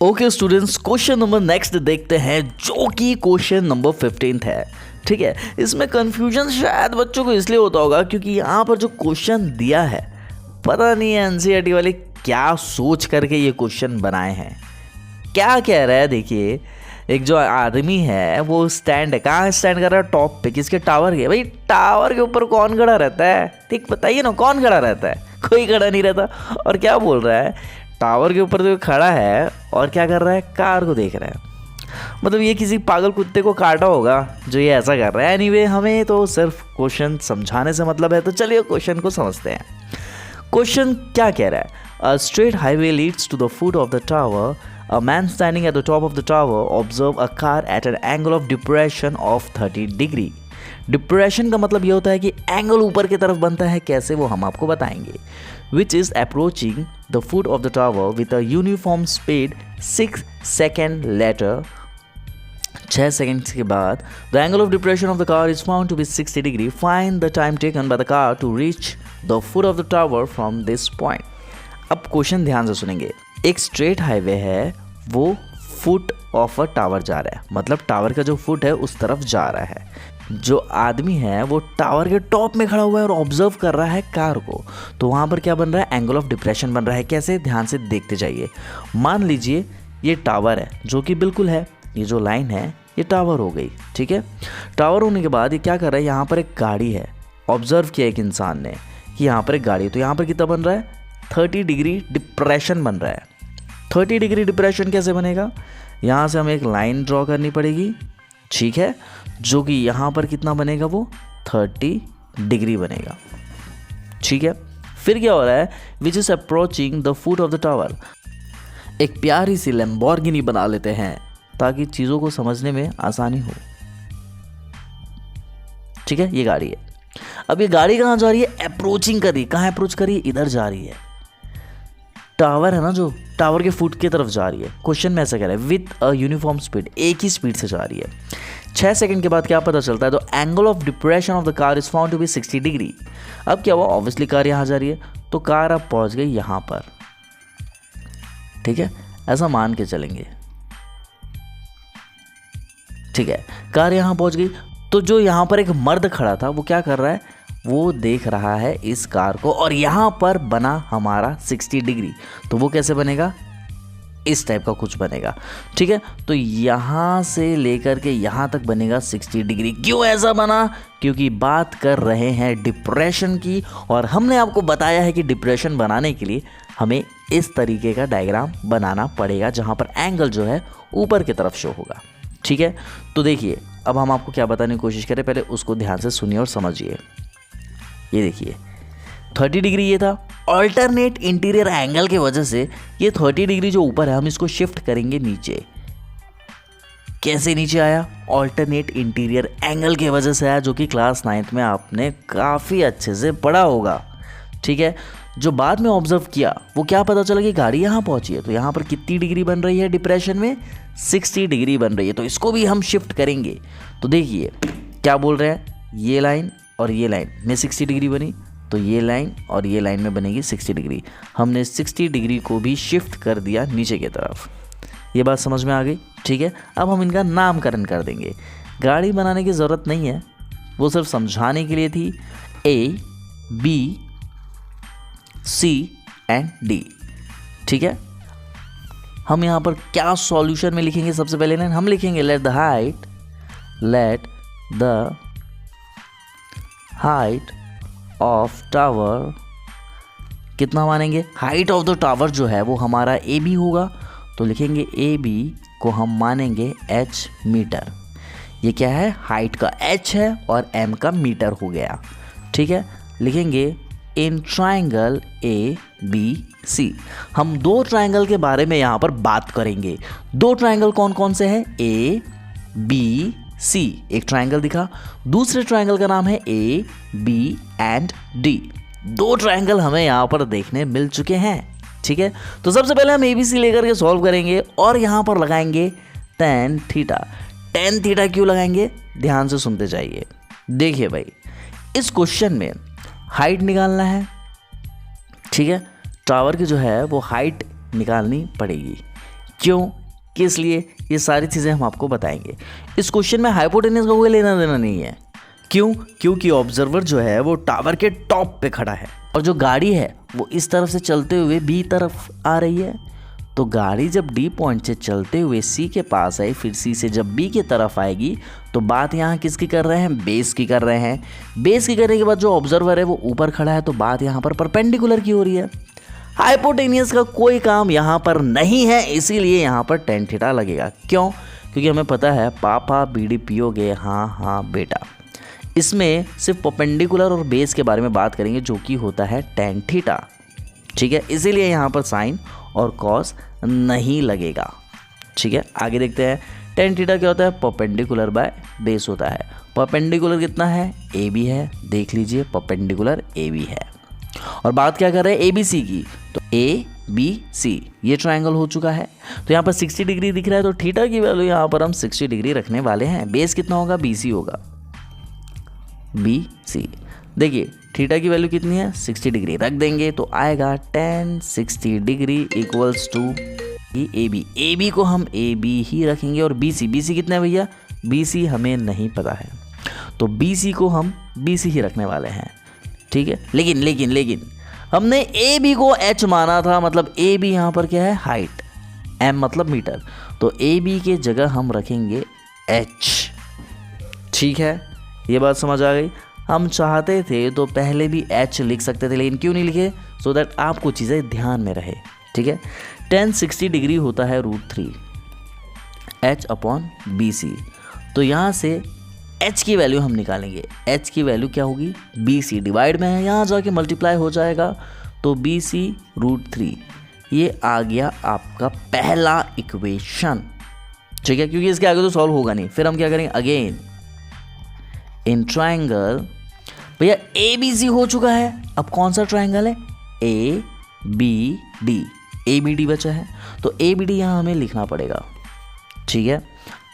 Okay students, question number next देखते हैं जो कि क्वेश्चन नंबर 15 है। ठीक है, इसमें कंफ्यूजन शायद बच्चों को इसलिए होता होगा क्योंकि यहाँ पर जो क्वेश्चन दिया है, पता नहीं है एनसीईआरटी वाले क्या सोच करके ये क्वेश्चन बनाए हैं। क्या कह रहा है, देखिए एक जो आदमी है वो स्टैंड है, कहाँ स्टैंड कर रहा है? टॉप पे। किसके? टावर के। भाई टावर के ऊपर कौन खड़ा रहता है? ठीक बताइए ना, कौन खड़ा रहता है? कोई खड़ा नहीं रहता। और क्या बोल रहा है, टावर के ऊपर जो खड़ा है और क्या कर रहा है? कार को देख रहा है। मतलब ये किसी पागल कुत्ते को काटा होगा जो ये ऐसा कर रहा है। एनीवे, हमें तो सिर्फ क्वेश्चन समझाने से मतलब है, तो चलिए क्वेश्चन को समझते हैं। क्वेश्चन क्या कह रहा है? A straight highway leads to the foot of the tower. A man standing at the top of the tower observe a car at an angle of depression of 30 degree. Depression का मतलब ये होता है कि एंगल ऊपर की तरफ बनता है। कैसे, वो हम आपको बताएंगे। Which is approaching the foot of the tower with a uniform speed 6 seconds later. 6 seconds के बाद the angle of depression of the car is found to be 60 degree. Find the time taken by the car to reach the foot of the tower from this point. अब question ध्यान से सुनेंगे। एक straight highway है, वो foot of a tower जा रहा है, मतलब टावर का जो फुट है उस तरफ जा रहा है। जो आदमी है वो टावर के टॉप में खड़ा हुआ है और ऑब्जर्व कर रहा है कार को। तो वहाँ पर क्या बन रहा है? एंगल ऑफ डिप्रेशन बन रहा है। कैसे? ध्यान से देखते जाइए। मान लीजिए ये टावर है जो कि बिल्कुल है, ये जो लाइन है ये टावर हो गई। ठीक है, टावर होने के बाद ये क्या कर रहा है? यहाँ पर एक गाड़ी है। ऑब्जर्व किया एक इंसान ने कि यहाँ पर एक गाड़ी है, तो यहाँ पर कितना बन रहा है? 30 डिग्री डिप्रेशन बन रहा है। 30 डिग्री डिप्रेशन कैसे बनेगा? यहाँ से हमें एक लाइन ड्रॉ करनी पड़ेगी, ठीक है, जो कि यहाँ पर कितना बनेगा? वो 30 डिग्री बनेगा। ठीक है, फिर क्या हो रहा है? Which is approaching the foot of the tower. एक प्यारी सी लैम्बोर्गिनी बना लेते हैं ताकि चीज़ों को समझने में आसानी हो। ठीक है, ये गाड़ी है। अब ये गाड़ी कहाँ जा रही है? अप्रोचिंग कर रही है। कहाँ अप्रोच कर रही है? इधर जा रही है। टावर है ना, जो टावर के फुट की तरफ जा रही है। क्वेश्चन में ऐसा कह रहा है विथ अ यूनिफॉर्म स्पीड, एक ही स्पीड से जा रही है। 6 सेकंड के बाद क्या पता चलता है? तो angle of depression of the car is found to be 60 degree. अब क्या हुआ? ऑब्वियसली कार यहाँ जा रही है, तो कार अब पहुँच गई यहाँ पर। ठीक है, ऐसा मान के चलेंगे। ठीक है, कार यहाँ पहुँच गई, तो जो यहाँ पर एक मर्द खड़ा था वो क्या कर रहा है? वो देख रहा है इस कार को, और यहाँ पर बना हमारा 60 डिग्री। तो वो कैसे बनेगा? इस टाइप का कुछ बनेगा। ठीक है, तो यहाँ से लेकर के यहाँ तक बनेगा 60 डिग्री। क्यों ऐसा बना? क्योंकि बात कर रहे हैं डिप्रेशन की, और हमने आपको बताया है कि डिप्रेशन बनाने के लिए हमें इस तरीके का डायग्राम बनाना पड़ेगा जहाँ पर एंगल जो है ऊपर की तरफ शो होगा। ठीक है, तो देखिए अब हम आपको क्या बताने की कोशिश करें, पहले उसको ध्यान से सुनिए और समझिए। ये देखिए 30 डिग्री ये था। ऑल्टरनेट इंटीरियर एंगल की वजह से ये 30 डिग्री जो ऊपर है हम इसको शिफ्ट करेंगे नीचे। कैसे नीचे आया? ऑल्टरनेट इंटीरियर एंगल की वजह से आया, जो कि क्लास 9th में आपने काफ़ी अच्छे से पढ़ा होगा। ठीक है, जो बाद में ऑब्जर्व किया वो क्या पता चला कि गाड़ी यहाँ पहुँची है, तो यहाँ पर कितनी डिग्री बन रही है डिप्रेशन में? 60 डिग्री बन रही है। तो इसको भी हम शिफ्ट करेंगे। तो देखिए क्या बोल रहे हैं, ये लाइन और ये लाइन में 60 डिग्री बनी, तो ये लाइन और ये लाइन में बनेगी 60 डिग्री। हमने 60 डिग्री को भी शिफ्ट कर दिया नीचे की तरफ। ये बात समझ में आ गई? ठीक है, अब हम इनका नामकरण कर देंगे। गाड़ी बनाने की ज़रूरत नहीं है, वो सिर्फ समझाने के लिए थी। A, B, C and D। ठीक है, हम यहाँ पर क्या सॉल्यूशन में लिखेंगे? सबसे पहले ना हम लिखेंगे let the height of tower, कितना मानेंगे? हाइट ऑफ द टावर जो है वो हमारा AB होगा, तो लिखेंगे AB को हम मानेंगे H मीटर। ये क्या है? हाइट का H है और M का मीटर हो गया। ठीक है, लिखेंगे इन ट्राइंगल ABC। हम दो ट्राइंगल के बारे में यहाँ पर बात करेंगे। दो ट्राइंगल कौन कौन से हैं? ABC, एक ट्राइंगल दिखा, दूसरे ट्राइंगल का नाम है AB एंड D। दो ट्राइंगल हमें यहाँ पर देखने मिल चुके हैं। ठीक है, तो सबसे पहले हम ABC लेकर के सॉल्व करेंगे और यहाँ पर लगाएंगे tan थीटा। tan थीटा क्यों लगाएंगे? ध्यान से सुनते जाइए। देखिए भाई, इस क्वेश्चन में हाइट निकालना है। ठीक है, टावर की जो है वो हाइट निकालनी पड़ेगी। क्यों, किस लिए, ये सारी चीज़ें हम आपको बताएंगे। इस क्वेश्चन में हाइपोटेन्यूज का कोई लेना देना नहीं है। क्यों, क्योंकि ऑब्जर्वर जो है वो टावर के टॉप पे खड़ा है और जो गाड़ी है वो इस तरफ से चलते हुए बी तरफ आ रही है। तो गाड़ी जब डी पॉइंट से चलते हुए सी के पास आई, फिर सी से जब बी की तरफ आएगी, तो बात यहाँ किसकी कर रहे हैं, बेस की कर रहे हैं। बेस की करने के बाद जो ऑब्जर्वर है वो ऊपर खड़ा है, तो बात यहाँ पर परपेंडिकुलर की हो रही है। हाइपोटेनियस का कोई काम यहाँ पर नहीं है, इसीलिए यहाँ पर टेन थीटा लगेगा। क्यों, क्योंकि हमें पता है पापा बीडी पियोगे, हाँ हाँ बेटा। इसमें सिर्फ परपेंडिकुलर और बेस के बारे में बात करेंगे, जो कि होता है टेन थीटा। ठीक है, इसीलिए यहाँ पर साइन और कॉस नहीं लगेगा। ठीक है, आगे देखते हैं। टेन थीटा क्या होता है, परपेंडिकुलर बाय बेस होता है। परपेंडिकुलर कितना है, ए बी है, देख लीजिए परपेंडिकुलर ए बी है। और बात क्या कर रहे हैं, ए बी सी की, तो ए बी सी ये ट्रायंगल हो चुका है। तो यहाँ पर 60 डिग्री दिख रहा है, तो थीटा की वैल्यू यहाँ पर हम 60 डिग्री रखने वाले हैं। बेस कितना होगा, बी सी होगा, बी सी। देखिए थीटा की वैल्यू कितनी है, 60 डिग्री रख देंगे तो आएगा tan 60 degree equals to A B. A B को हम ए बी ही रखेंगे और बी सी कितना है भैया, बी सी हमें नहीं पता है, तो बी सी को हम बी सी ही रखने वाले हैं। ठीक है, लेकिन लेकिन लेकिन हमने ए बी को एच माना था, मतलब ए बी यहाँ पर क्या है, हाइट, एम मतलब मीटर, तो ए बी के जगह हम रखेंगे एच। ठीक है, ये बात समझ आ गई। हम चाहते थे तो पहले भी एच लिख सकते थे, लेकिन क्यों नहीं लिखे, सो दैट आपको चीज़ें ध्यान में रहे। ठीक है, tan 60 डिग्री होता है √3 एच अपॉन बी सी। तो यहाँ से एच की वैल्यू हम निकालेंगे। एच की वैल्यू क्या होगी, बी सी डिवाइड में है, यहाँ जाके मल्टीप्लाई हो जाएगा, तो बी सी √3 ये आ गया आपका पहला इक्वेशन। ठीक है, क्योंकि इसके आगे तो सॉल्व होगा नहीं। फिर हम क्या करेंगे, अगेन इन ट्रायंगल, भैया ए बी सी हो चुका है, अब कौन सा ट्रायंगल है, A B D. A B D बचा है, तो ए बी डी यहाँ हमें लिखना पड़ेगा। ठीक है,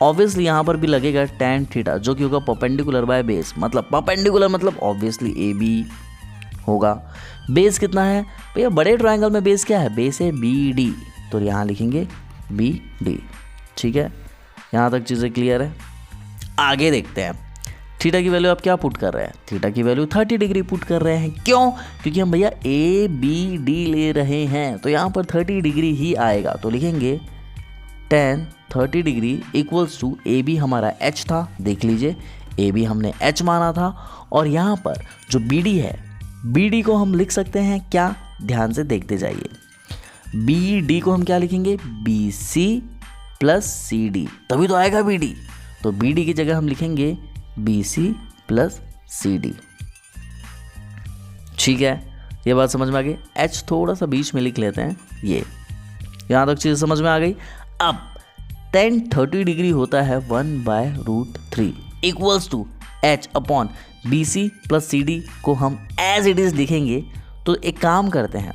ऑब्वियसली यहाँ पर भी लगेगा tan थीटा, जो कि होगा परपेंडिकुलर बाय बेस, मतलब परपेंडिकुलर मतलब ऑब्वियसली ए बी होगा। बेस कितना है भैया, बड़े ट्रायंगल में बेस क्या है, बेस है बी डी, तो यहाँ लिखेंगे बी डी। ठीक है, यहाँ तक चीज़ें क्लियर है। आगे देखते हैं, थीटा की वैल्यू आप क्या पुट कर रहे हैं, थीटा की वैल्यू 30 डिग्री पुट कर रहे हैं। क्यों, क्योंकि हम भैया ए बी डी ले रहे हैं, तो यहाँ पर 30 डिग्री ही आएगा, तो लिखेंगे tan 30 degree equals to A B हमारा एच था, देख लीजिए ए बी हमने एच माना था, और यहाँ पर जो बी डी है, बी डी को हम लिख सकते हैं क्या, ध्यान से देखते जाइए। बी डी को हम क्या लिखेंगे, B C plus C D, तभी तो आएगा बी डी। तो बी डी की जगह हम लिखेंगे B C plus C D. ठीक है, ये बात समझ में आ गई। एच थोड़ा सा बीच में लिख लेते हैं, ये यहाँ तक चीज़ समझ में आ गई। अब tan 30 डिग्री होता है 1/√3 equals to H upon B C plus C D को हम एज इट इज़ लिखेंगे। तो एक काम करते हैं,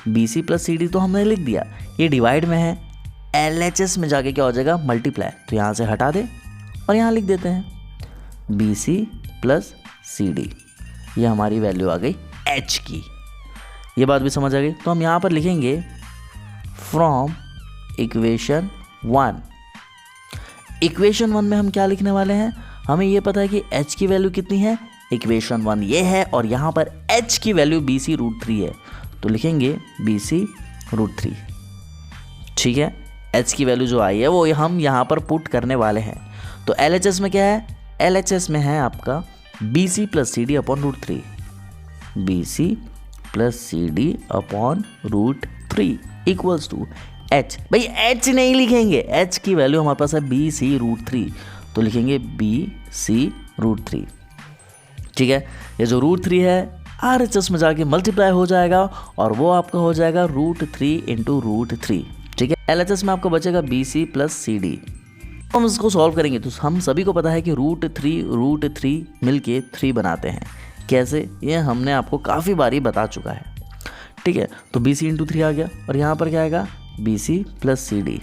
B C plus C D तो हमने लिख दिया, ये डिवाइड में है, एल एच एस में जाके क्या हो जाएगा, मल्टीप्लाई, तो यहाँ से हटा दे और यहाँ लिख देते हैं B C plus C D. ये हमारी वैल्यू आ गई एच की, ये बात भी समझ आ गई। तो हम यहाँ पर लिखेंगे फ्रॉम इक्वेशन 1। इक्वेशन 1 में हम क्या लिखने वाले हैं, हमें ये पता है कि एच की वैल्यू कितनी है, इक्वेशन 1 ये है, और यहाँ पर एच की वैल्यू बी सी √3 है, तो लिखेंगे बी सी √3। ठीक है, एच की वैल्यू जो आई है वो हम यहाँ पर पुट करने वाले हैं। तो एल एच एस में क्या है, एल एच एस में है आपका B C plus C D upon √3, B C plus C D upon √3 equals to H. भाई एच नहीं लिखेंगे, एच की वैल्यू हमारे पास है बी सी √3, तो लिखेंगे बी सी √3। ठीक है, ये जो √3 है आर एच एस में जाके मल्टीप्लाई हो जाएगा और वो आपका हो जाएगा √3 इंटू √3। ठीक है, एल एच एस में आपको बचेगा B C plus C D. हम इसको सॉल्व करेंगे तो हम सभी को पता है कि √3 मिलके 3 बनाते हैं। कैसे, ये हमने आपको काफ़ी बारी बता चुका है। ठीक है, तो बी सी इंटू 3 आ गया और यहाँ पर क्या आएगा, B C plus C D.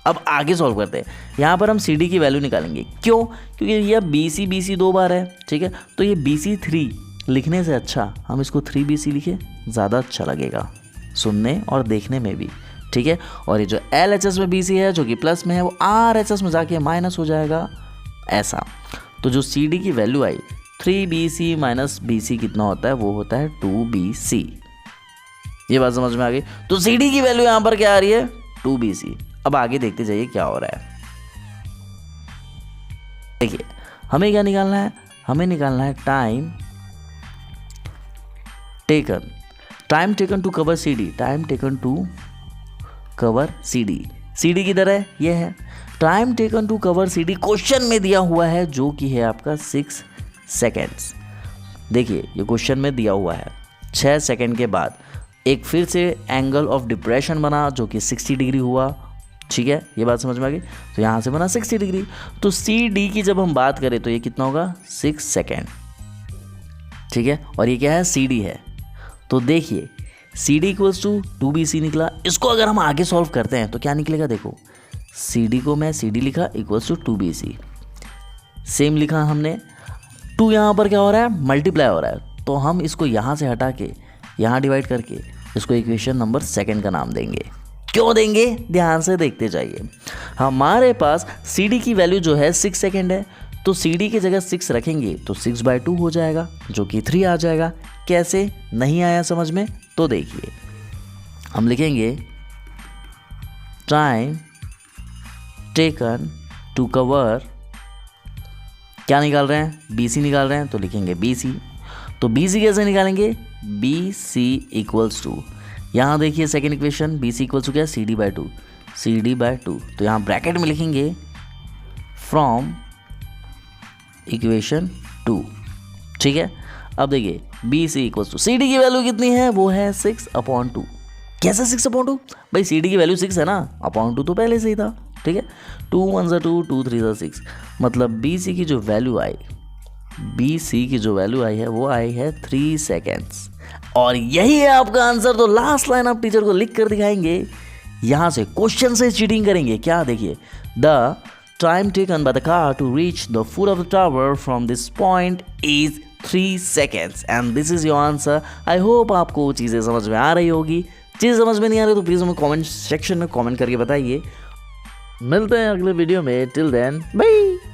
अब आगे सॉल्व करते हैं, यहाँ पर हम सी डी की वैल्यू निकालेंगे। क्यों, क्योंकि यह बी सी 2 बार है। ठीक है, तो ये बी सी 3 लिखने से अच्छा हम इसको 3 बी सी लिखे, ज़्यादा अच्छा लगेगा सुनने और देखने में भी। ठीक है। और ये जो LHS में BC है जो कि प्लस में है वो RHS में जाके माइनस हो जाएगा ऐसा। तो जो CD की वैल्यू आई 3BC माइनस BC कितना होता है, वो होता है 2BC। ये बात समझ में आ गई। तो CD की वैल्यू यहाँ पर क्या आ रही है 2BC। अब आगे देखते जाइए क्या हो रहा है। देखिए हमें क्या निकालना है, हमें निकालना है time taken to cover CD, time taken to cover CD किधर है, ये है। Time taken to cover CD question में दिया हुआ है जो कि है आपका 6 सेकेंड्स। देखिए ये क्वेश्चन में दिया हुआ है 6 सेकेंड के बाद एक फिर से एंगल ऑफ डिप्रेशन बना जो कि 60 डिग्री हुआ, ठीक है। ये बात समझ में आ गई। तो यहाँ से बना 60 डिग्री। तो CD की जब हम बात करें तो ये कितना होगा 6 सेकेंड, ठीक है। और ये क्या है CD है। तो देखिए CD इक्वल्स टू 2BC निकला। इसको अगर हम आगे सॉल्व करते हैं तो क्या निकलेगा, देखो CD को मैं CD लिखा इक्वल्स टू 2BC, सेम लिखा हमने। 2 यहाँ पर क्या हो रहा है मल्टीप्लाई हो रहा है, तो हम इसको यहाँ से हटा के यहाँ डिवाइड करके इसको इक्वेशन नंबर सेकंड का नाम देंगे। क्यों देंगे, ध्यान से देखते जाइए। हमारे पास CD की वैल्यू जो है 6 सेकेंड है, तो CD की जगह 6 रखेंगे तो 6/2 हो जाएगा जो कि 3 आ जाएगा। कैसे, नहीं आया समझ में, तो देखिए हम लिखेंगे टाइम टेकन टू कवर, क्या निकाल रहे हैं BC निकाल रहे हैं, तो लिखेंगे BC। तो BC कैसे निकालेंगे, BC इक्वल्स टू, यहाँ देखिए second equation BC equals to क्या CD/2, तो यहाँ ब्रैकेट में लिखेंगे फ्रॉम इक्वेशन 2, ठीक है। अब देखिए BC इक्वल्स टू CD की वैल्यू कितनी है, वो है 6/2। कैसे 6/2, भाई CD की वैल्यू 6 है ना, /2 तो पहले से ही था, ठीक है। 2 1 ज़ा 2, 2 3 ज़ा 6, मतलब BC की जो वैल्यू आई है वो आई है 3 सेकेंड्स। और यही है आपका आंसर। तो लास्ट लाइन आप टीचर को लिख कर दिखाएंगे, यहाँ से क्वेश्चन से चीटिंग करेंगे। क्या, देखिए the time taken by the car to reach the foot of the tower from this point is 3 seconds and this is your answer. I hope आपको चीज़ें समझ में आ रही होगी। चीज़ समझ में नहीं आ रही तो प्लीज़ हमें कमेंट सेक्शन में कमेंट करके बताइए। मिलते हैं अगले वीडियो में, टिल देन बाय।